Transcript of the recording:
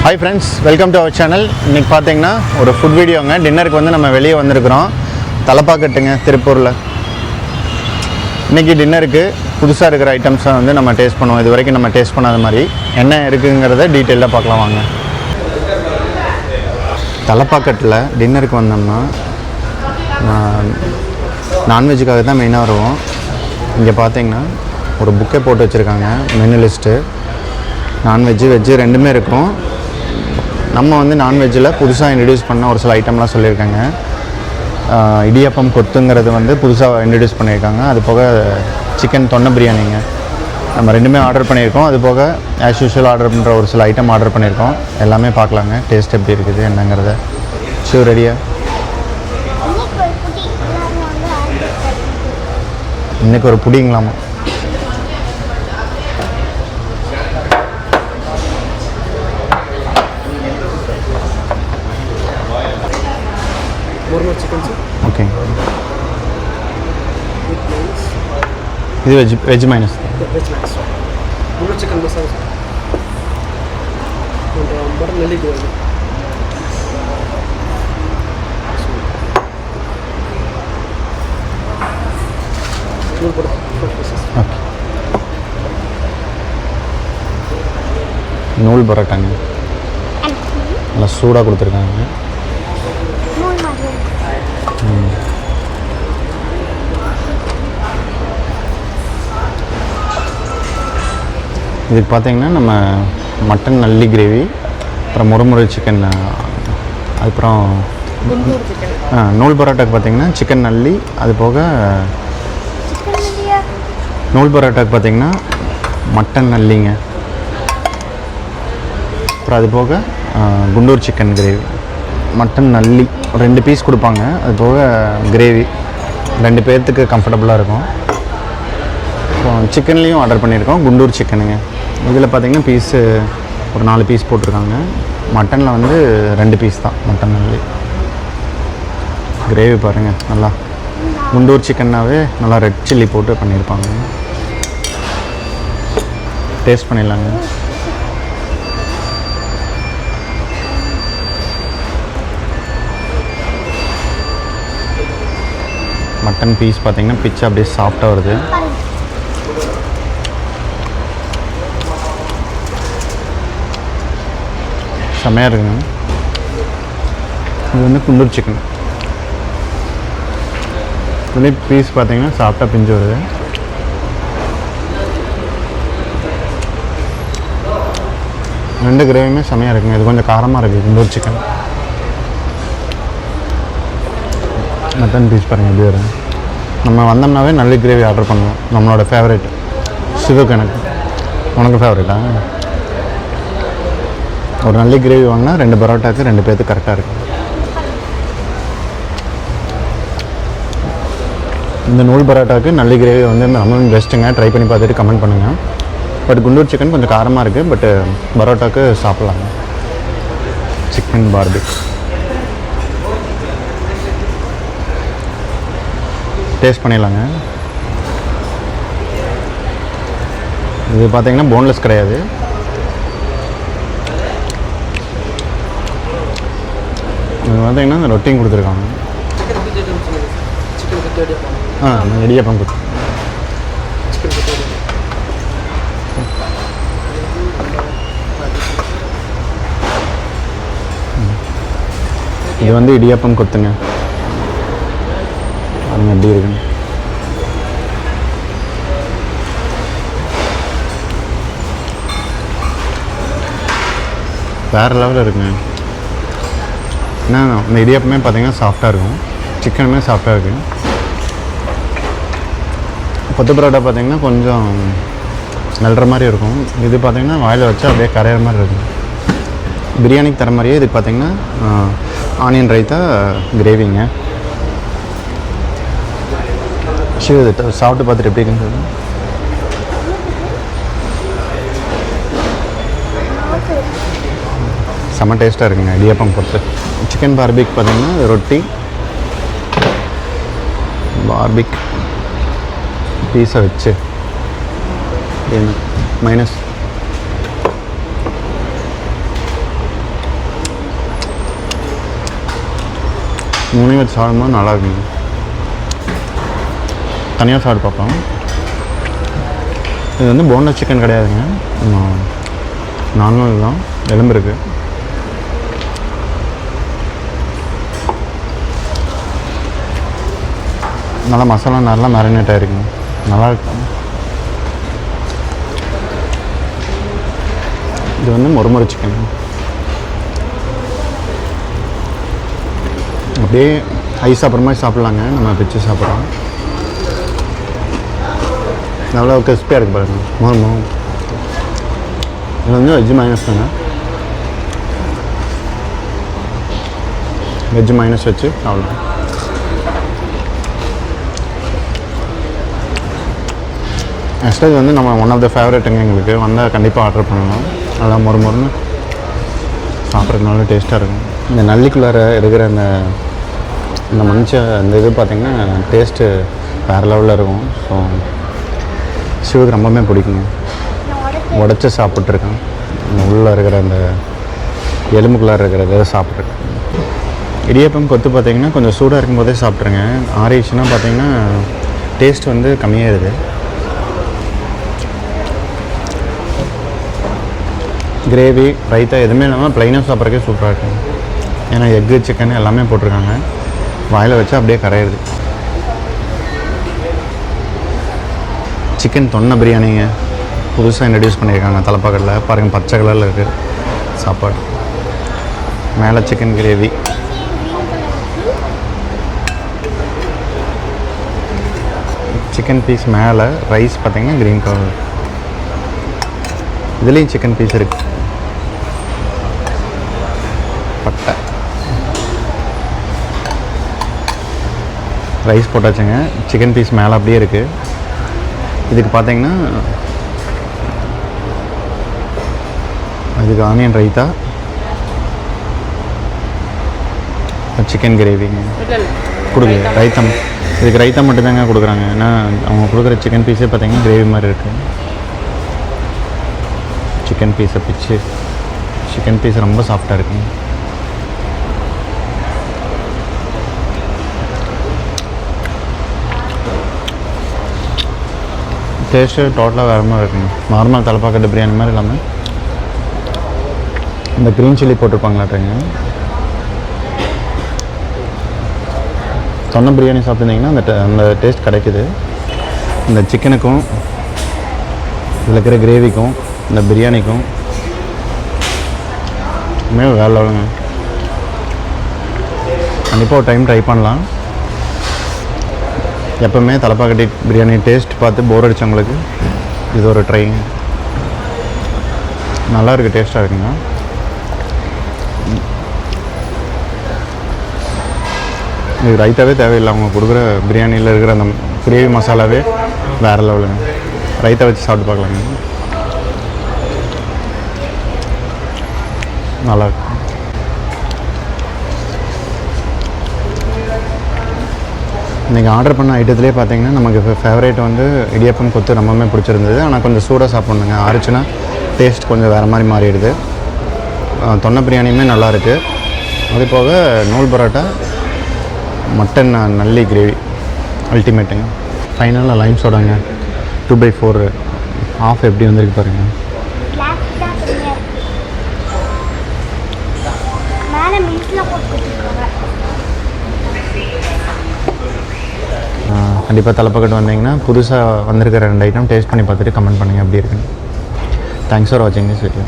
Hi friends, welcome to our channel. இன்னைக்கு பாத்தீங்கன்னா ஒரு ஃபுட் வீடியோங்க. டின்னருக்கு வந்து நம்ம வெளியே வந்திருக்கிறோம். தலப்பாக்கட்டுங்க திருப்பூர்ல. இன்னைக்கு டின்னருக்கு புதுசா இருக்கிற ஐட்டம்ஸை வந்து நம்ம டேஸ்ட் பண்ணுவோம். இது வரைக்கும் நம்ம டேஸ்ட் பண்ணாத மாதிரி என்ன இருக்குங்கிறத டீட்டெயிலாக பார்க்கலாம் வாங்க. தலப்பாக்கட்டில் டின்னருக்கு வந்தோம்னா நான்வெஜ்ஜுக்காக தான் மெயினாக வருவோம். இங்கே பார்த்தீங்கன்னா ஒரு புக்கே போட்டு வச்சுருக்காங்க, மெனு லிஸ்ட்டு. நான்வெஜ்ஜு வெஜ்ஜு ரெண்டுமே இருக்கும். நம்ம வந்து நான்வெஜ்ஜில் புதுசாக இன்ட்ரடியூஸ் பண்ண ஒரு சில ஐட்டம்லாம் சொல்லியிருக்காங்க. இடியப்பம் கொத்துங்கிறது வந்து புதுசாக இன்ட்ரடியூஸ் பண்ணியிருக்காங்க. அது போக சிக்கன் தொன்னை பிரியாணிங்க நம்ம ரெண்டுமே ஆர்டர் பண்ணியிருக்கோம். அது போக ஆஸ் யூஷுவல் ஆர்டர் பண்ணுற ஒரு சில ஐட்டம் ஆர்டர் பண்ணியிருக்கோம். எல்லாமே பார்க்கலாங்க, டேஸ்ட் எப்படி இருக்குது என்னங்கிறத. ஷூ ரெடியா? இன்றைக்கி ஒரு புடிங்களாமா. ஓகே, இது veg minus chicken masala butter நெல்லி கிரேவி. நூல் பரோட்டாங்க, நல்லா சூடாக கொடுத்துருக்காங்க. இதுக்கு பார்த்தீங்கன்னா நம்ம மட்டன் நல்லி கிரேவி, அப்புறம் முறுமுறு சிக்கன், அதுக்கப்புறம் நூல் பரோட்டாக்கு பார்த்தீங்கன்னா சிக்கன் நல்லி, அது போக நூல் பரோட்டாக்கு பார்த்தீங்கன்னா மட்டன் நல்லிங்க, அப்புறம் அது போக குண்டூர் சிக்கன் கிரேவி. மட்டன் நல்லி 2 பீஸ் கொடுப்பாங்க, அது போக கிரேவி 2 பேர்த்துக்கு கம்ஃபர்டபுளாக இருக்கும். அப்புறம் சிக்கன்லேயும் ஆர்டர் பண்ணியிருக்கோம், குண்டூர் சிக்கனுங்க. இதில் பார்த்திங்கன்னா பீஸு ஒரு 4 பீஸ் போட்டிருக்காங்க. மட்டனில் வந்து 2 பீஸ் தான் மட்டன் நல்லி. கிரேவி பாருங்கள், நல்லா குண்டூர் சிக்கன்னாவே நல்லா ரெட் சில்லி போட்டு பண்ணியிருப்பாங்க. டேஸ்ட் பண்ணிடலாங்க. மட்டன் பீஸ் பார்த்திங்கன்னா பிச்சு அப்படியே சாஃப்டாக வருது. செம்மையாக இருக்குங்க. இது வந்து குண்டூர் சிக்கன். இதுலேயே பீஸ் பார்த்திங்கன்னா சாஃப்டாக பிஞ்சு வருது. ரெண்டு கிரேவியுமே செம்மையாக இருக்குங்க. இது கொஞ்சம் காரமாக இருக்குது குண்டூர் சிக்கன். மட்டன் பீஸ் பாருங்கள் எப்படி வரும். நம்ம வந்தோம்னாவே நல்லி கிரேவி ஆர்டர் பண்ணுவோம். நம்மளோட ஃபேவரேட் சிவக்கு. எனக்கு உனக்கு ஃபேவரேட்டா? ஒரு நல்லி கிரேவி வாங்கினா 2 பரோட்டாக்கு 2 பேர்த்துக்கு கரெக்டாக இருக்குது. இந்த நூல் பரோட்டாவுக்கு நல்லி கிரேவி வந்து நம்ம பெஸ்ட்டுங்க. ட்ரை பண்ணி பார்த்துட்டு கமெண்ட் பண்ணுங்கள். பட் குண்டூர் சிக்கன் கொஞ்சம் காரமாக இருக்குது, பட்டு பரோட்டாவுக்கு சாப்பிட்லாங்க. சிக்கன் பார்பிக் டேஸ்ட் பண்ணிடலாங்க. இது பார்த்தீங்கன்னா போன்லெஸ் கிடையாது. இது பார்த்தீங்கன்னா இந்த ரொட்டியும் கொடுத்துருக்காங்க. இடியப்பம் கொடுத்து இது வந்து இடியப்பம் கொத்துங்க. அது எப்படி இருக்குன்னு வேறு லெவலில் இருக்குங்க. ஏன்னா இந்த இடியப்பமே பார்த்தீங்கன்னா சாஃப்டாக இருக்கும், சிக்கனுமே சாஃப்டாக இருக்குது. கொத்து பரோட்டா பார்த்தீங்கன்னா கொஞ்சம் நல்ற மாதிரி இருக்கும். இது பார்த்தீங்கன்னா வாயில் வச்சா அப்படியே கரையிற மாதிரி இருக்கும். பிரியாணிக்கு தர மாதிரியே இதுக்கு பார்த்தீங்கன்னா ஆனியன் ரைத்தா கிரேவிங்க. ஷூ இது சாப்பிட்டு பார்த்துட்டு எப்படி இருக்குன்னு சொல்லுங்கள். செம்ம டேஸ்ட்டாக இருக்குங்க இடியப்பம் பொறுத்து. சிக்கன் பார்பிக் பார்த்தீங்கன்னா ரொட்டி பார்பிக் பீஸை வச்சு மைனஸ் மூணையும் வச்சு சாப்பிடும்போது நல்லா இருக்குங்க. தனியாக சாப்பிட்டு பார்ப்போம். இது வந்து போன்லெஸ் சிக்கன் கிடையாதுங்க, நார்மல் தான், எலும்பு இருக்குது. நல்லா மசாலா நல்லா மேரினேட் ஆகிருக்குங்க, நல்லாயிருக்கும். இது வந்து மொறுமொறு சிக்கன். அப்படியே ஐஸ் சாப்பிட்ற மாதிரி சாப்பிட்லாங்க. நம்ம பிச்சு சாப்பிட்றோம். நல்லா கிறிஸ்பியாக இருக்குது பாருங்கள். மோர் இது வந்து வெஜ்ஜு மைனஸ் தாங்க. வெஜ்ஜு மைனஸ் வச்சு சாப்பிட்லாம். ஆக்சுவலாக இது வந்து நம்ம ஒன் ஆஃப் த ஃபேவரட்டுங்க. எங்களுக்கு வந்தால் கண்டிப்பாக ஆர்டர் பண்ணலாம். நல்லா மொறுன்னு சாப்பிட்றதுக்கு நல்லா டேஸ்ட்டாக இருக்கும். இந்த நல்லிக்குள்ளார இருக்கிற இந்த அந்த இது பார்த்திங்கன்னா டேஸ்ட்டு வேறு லெவலில் இருக்கும். ஸோ சிவுக்கு ரொம்பவே பிடிக்குங்க. உடச்சி சாப்பிட்ருக்கேன். இந்த உள்ளே இருக்கிற அந்த எலும்புக்குள்ளார இருக்கிற இதை சாப்பிட்ருக்கேன். இடியப்பம் கொத்து பார்த்திங்கன்னா கொஞ்சம் சூடாக இருக்கும்போதே சாப்பிட்ருங்க. ஆறிடுச்சுன்னா பார்த்திங்கன்னா டேஸ்ட் வந்து கம்மியாகிடுது. கிரேவி ரைத்தா எதுவுமே இல்லாமல் ப்ளைனாக சாப்பிட்றதுக்கே சூப்பராக இருக்கும். ஏன்னா எக்கு சிக்கன் எல்லாமே போட்டிருக்காங்க. வாயில் வச்சா அப்படியே கரையிறது. சிக்கன் தொன்னை பிரியாணிங்க புதுசாக இன்ட்ரடியூஸ் பண்ணியிருக்காங்க தலப்பாக்கட்டில். பாருங்கள், பச்சை கலரில் இருக்குது சாப்பாடு. மேலே சிக்கன் கிரேவி. சிக்கன் பீஸ் மேலே, ரைஸ் பார்த்திங்கன்னா க்ரீன் கலர். இதுலேயும் சிக்கன் பீஸ் இருக்குது. பட்டை ரைஸ் போட்டாச்சுங்க. சிக்கன் பீஸ் மேலே அப்படியே இருக்குது. இதுக்கு பார்த்தீங்கன்னா அதுக்கு ஆனியன் ரைத்தா, சிக்கன் கிரேவிங்க கொடுக்குது. ரைத்தம் இதுக்கு ரைத்தா மட்டும்தாங்க கொடுக்குறாங்க. ஏன்னா அவங்க கொடுக்குற சிக்கன் பீஸே பார்த்தீங்கன்னா கிரேவி மாதிரி இருக்குது. சிக்கன் பீஸை பிச்சு, சிக்கன் பீஸ் ரொம்ப சாஃப்டாக இருக்குங்க. டேஸ்ட்டு டோட்டலாக வேறு மாதிரி இருக்குங்க. நார்மல் தலப்பாக்கட்டு பிரியாணி மாதிரி இல்லாமல் இந்த க்ரீன் சில்லி போட்டிருப்பாங்களாட்டங்க. சொன்ன பிரியாணி சாப்பிட்டுருந்தீங்கன்னா அந்த டேஸ்ட் கிடைக்குது. இந்த சிக்கனுக்கும் இதில் இருக்கிற கிரேவிக்கும் இந்த பிரியாணிக்கும் வேலை லெவலுங்க. கண்டிப்பாக ஒரு டைம் ட்ரை பண்ணலாம். எப்போவுமே தலப்பாக்கட்டி பிரியாணி டேஸ்ட் பார்த்து போர் அடித்தவங்களுக்கு இது ஒரு ட்ரை. நல்லா இருக்குது, டேஸ்ட்டாக இருக்குங்க. இது ரைத்தாவே தேவையில்லை. அவங்க கொடுக்குற பிரியாணியில் இருக்கிற அந்த கிரேவி மசாலாவே வேறு லெவலுங்க. ரைத்தா வச்சு சாப்பிட்டு பார்க்கலாங்க. நல்லாயிருக்கும். இன்றைக்கி ஆர்டர் பண்ண ஐட்டத்துலேயே பார்த்தீங்கன்னா நமக்கு ஃபேவரேட் வந்து இடியப்பம் கொத்து ரொம்பவுமே பிடிச்சிருந்தது. ஆனால் கொஞ்சம் சூடாக சாப்பிட்ணுங்க. ஆறிச்சுன்னா டேஸ்ட் கொஞ்சம் வேறு மாதிரி மாறிடுது. தொன்னை பிரியாணியுமே நல்லாயிருக்கு. அது போக நூல் பரோட்டா, மட்டன் நல்லி கிரேவி அல்டிமேட்டுங்க. ஃபைனலாக லைம் சோடாங்க 2/4 ஆஃப் எப்படி வந்திருக்கு பாருங்கள். கண்டிப்பாக தலப்பாக்கட்டு வந்தீங்கன்னா புதுசாக வந்திருக்கிற 2 ஐட்டம் டேஸ்ட் பண்ணி பார்த்துட்டு கமெண்ட் பண்ணுங்கள் எப்படி இருக்குன்னு. தேங்க்ஸ் ஃபார் வாட்சிங் திஸ் வீடியோ.